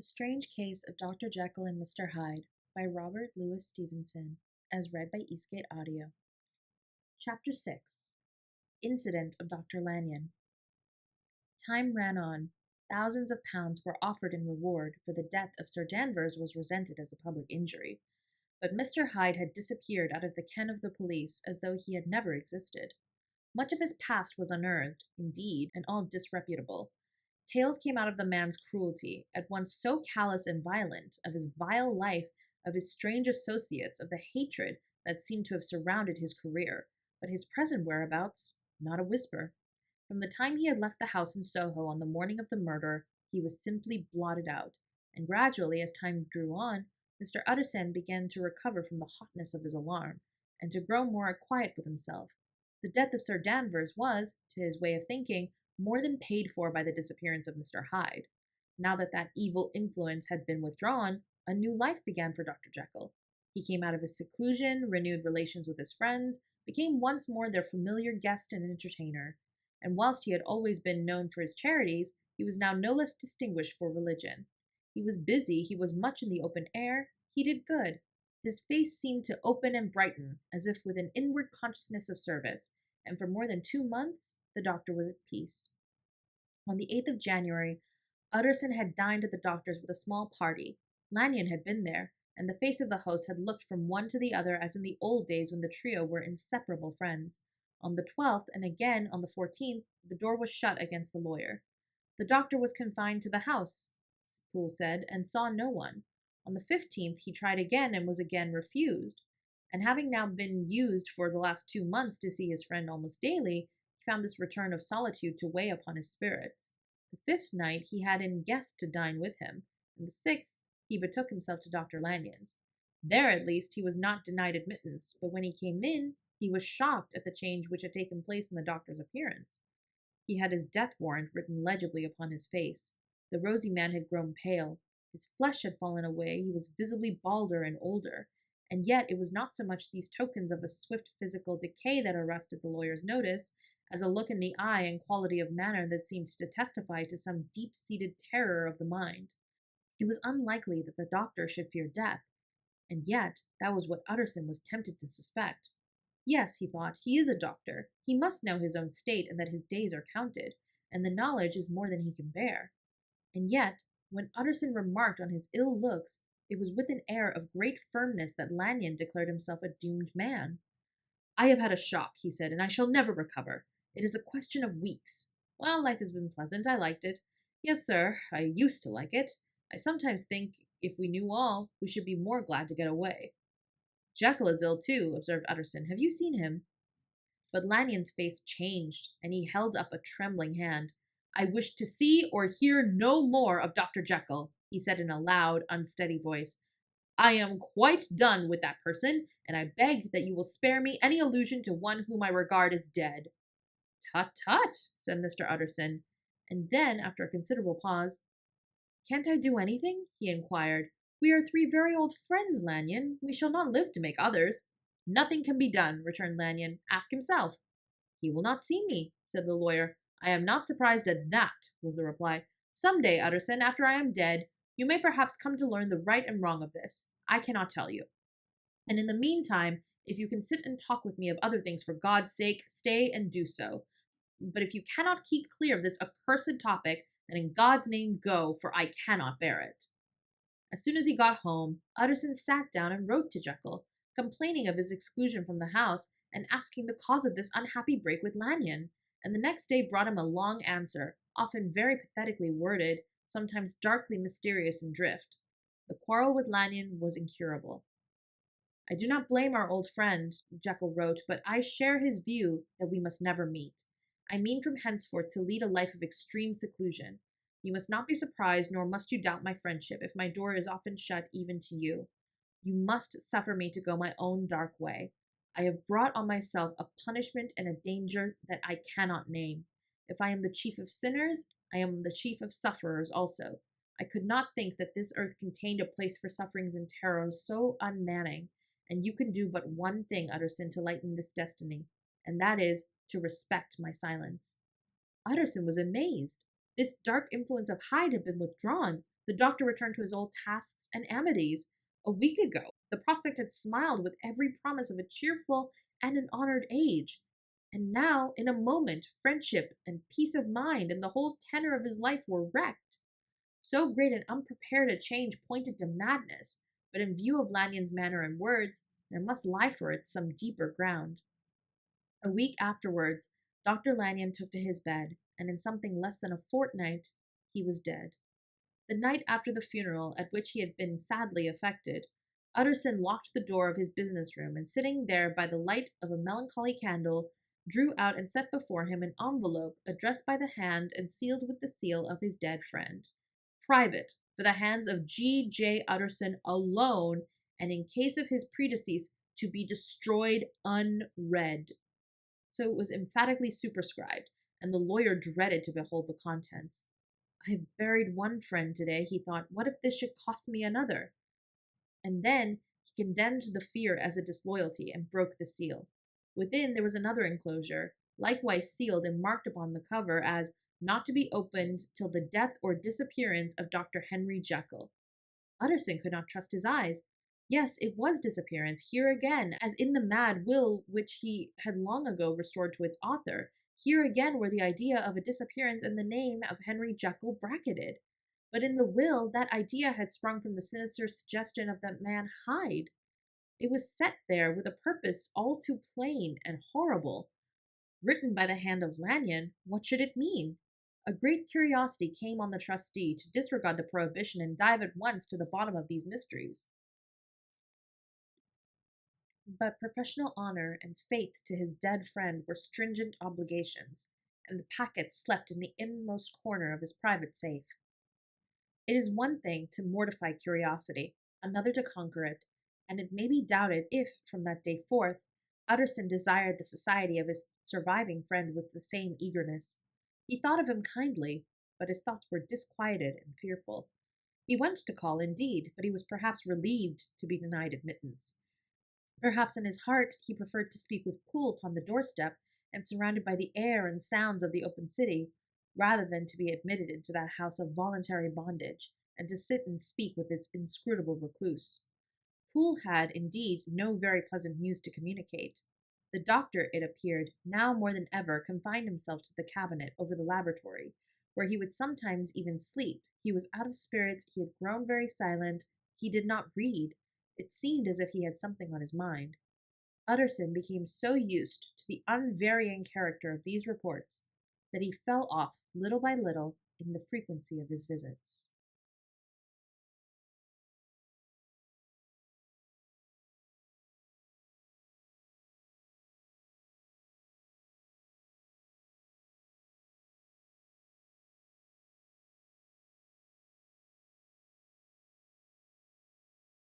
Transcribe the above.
The Strange Case of Dr. Jekyll and Mr. Hyde by Robert Louis Stevenson, as read by Eastgate Audio. Chapter 6 Incident of Dr. Lanyon. Time ran on. Thousands of pounds were offered in reward, for the death of Sir Danvers was resented as a public injury. But Mr. Hyde had disappeared out of the ken of the police as though he had never existed. Much of his past was unearthed, indeed, and all disreputable. Tales came out of the man's cruelty, at once so callous and violent, of his vile life, of his strange associates, of the hatred that seemed to have surrounded his career, but his present whereabouts, not a whisper. From the time he had left the house in Soho on the morning of the murder, he was simply blotted out, and gradually, as time drew on, Mr. Utterson began to recover from the hotness of his alarm, and to grow more at quiet with himself. The death of Sir Danvers was, to his way of thinking, more than paid for by the disappearance of Mr. Hyde. Now that that evil influence had been withdrawn, a new life began for Dr. Jekyll. He came out of his seclusion, renewed relations with his friends, became once more their familiar guest and entertainer. And whilst he had always been known for his charities, he was now no less distinguished for religion. He was busy, he was much in the open air, he did good. His face seemed to open and brighten, as if with an inward consciousness of service, and for more than 2 months the doctor was at peace. On the 8th of January, Utterson had dined at the doctor's with a small party. Lanyon had been there, and the face of the host had looked from one to the other as in the old days when the trio were inseparable friends. On the 12th, and again on the 14th, the door was shut against the lawyer. The doctor was confined to the house, Poole said, and saw no one. On the 15th, he tried again and was again refused, and having now been used for the last 2 months to see his friend almost daily, he found this return of solitude to weigh upon his spirits. The 5th night he had in guest to dine with him, and the 6th he betook himself to Dr. Lanyon's. There, at least, he was not denied admittance, but when he came in, he was shocked at the change which had taken place in the doctor's appearance. He had his death warrant written legibly upon his face. The rosy man had grown pale. His flesh had fallen away, he was visibly balder and older, and yet it was not so much these tokens of a swift physical decay that arrested the lawyer's notice, as a look in the eye and quality of manner that seemed to testify to some deep-seated terror of the mind. It was unlikely that the doctor should fear death, and yet that was what Utterson was tempted to suspect. Yes, he thought, he is a doctor. He must know his own state and that his days are counted, and the knowledge is more than he can bear. And yet, when Utterson remarked on his ill looks, it was with an air of great firmness that Lanyon declared himself a doomed man. "I have had a shock," he said, "and I shall never recover. It is a question of weeks. Well, life has been pleasant. I liked it. Yes, sir, I used to like it. I sometimes think, if we knew all, we should be more glad to get away." "Jekyll is ill, too," observed Utterson. "Have you seen him?" But Lanyon's face changed, and he held up a trembling hand. "I wish to see or hear no more of Dr. Jekyll," he said in a loud, unsteady voice. "I am quite done with that person, and I beg that you will spare me any allusion to one whom I regard as dead." "Tut, tut," said Mr. Utterson, and then, after a considerable pause, "Can't I do anything?" he inquired. "We are 3 very old friends, Lanyon. We shall not live to make others." "Nothing can be done," returned Lanyon. "Ask himself." "He will not see me," said the lawyer. "I am not surprised at that," was the reply. "Some day, Utterson, after I am dead, you may perhaps come to learn the right and wrong of this. I cannot tell you. And in the meantime, if you can sit and talk with me of other things, for God's sake, stay and do so. But if you cannot keep clear of this accursed topic, then in God's name go, for I cannot bear it." As soon as he got home, Utterson sat down and wrote to Jekyll, complaining of his exclusion from the house and asking the cause of this unhappy break with Lanyon, and the next day brought him a long answer, often very pathetically worded, sometimes darkly mysterious in drift. The quarrel with Lanyon was incurable. "I do not blame our old friend," Jekyll wrote, "but I share his view that we must never meet. I mean from henceforth to lead a life of extreme seclusion. You must not be surprised, nor must you doubt my friendship, if my door is often shut even to you. You must suffer me to go my own dark way. I have brought on myself a punishment and a danger that I cannot name. If I am the chief of sinners, I am the chief of sufferers also. I could not think that this earth contained a place for sufferings and terrors so unmanning, and you can do but one thing, Utterson, to lighten this destiny, and that is to respect my silence." Utterson was amazed. This dark influence of Hyde had been withdrawn. The doctor returned to his old tasks and amities. A week ago, the prospect had smiled with every promise of a cheerful and an honored age. And now, in a moment, friendship and peace of mind and the whole tenor of his life were wrecked. So great and unprepared a change pointed to madness, but in view of Lanyon's manner and words, there must lie for it some deeper ground. A week afterwards, Dr. Lanyon took to his bed, and in something less than a fortnight, he was dead. The night after the funeral, at which he had been sadly affected, Utterson locked the door of his business room and, sitting there by the light of a melancholy candle, drew out and set before him an envelope addressed by the hand and sealed with the seal of his dead friend. Private, for the hands of G. J. Utterson alone, and in case of his predecease, to be destroyed unread. So it was emphatically superscribed, and the lawyer dreaded to behold the contents. I have buried one friend today, he thought. What if this should cost me another? And then he condemned the fear as a disloyalty and broke the seal. Within there was another enclosure, likewise sealed and marked upon the cover as not to be opened till the death or disappearance of Dr. Henry Jekyll. Utterson could not trust his eyes. Yes, it was disappearance, here again, as in the mad will which he had long ago restored to its author. Here again were the idea of a disappearance and the name of Henry Jekyll bracketed. But in the will, that idea had sprung from the sinister suggestion of that man Hyde. It was set there with a purpose all too plain and horrible. Written by the hand of Lanyon, what should it mean? A great curiosity came on the trustee to disregard the prohibition and dive at once to the bottom of these mysteries. But professional honor and faith to his dead friend were stringent obligations, and the packet slept in the inmost corner of his private safe. It is one thing to mortify curiosity, another to conquer it, and it may be doubted if, from that day forth, Utterson desired the society of his surviving friend with the same eagerness. He thought of him kindly, but his thoughts were disquieted and fearful. He went to call, indeed, but he was perhaps relieved to be denied admittance. Perhaps in his heart he preferred to speak with Poole upon the doorstep and surrounded by the air and sounds of the open city, rather than to be admitted into that house of voluntary bondage, and to sit and speak with its inscrutable recluse. Poole had, indeed, no very pleasant news to communicate. The doctor, it appeared, now more than ever confined himself to the cabinet over the laboratory, where he would sometimes even sleep. He was out of spirits, he had grown very silent, he did not read. It seemed as if he had something on his mind. Utterson became so used to the unvarying character of these reports that he fell off, little by little, in the frequency of his visits.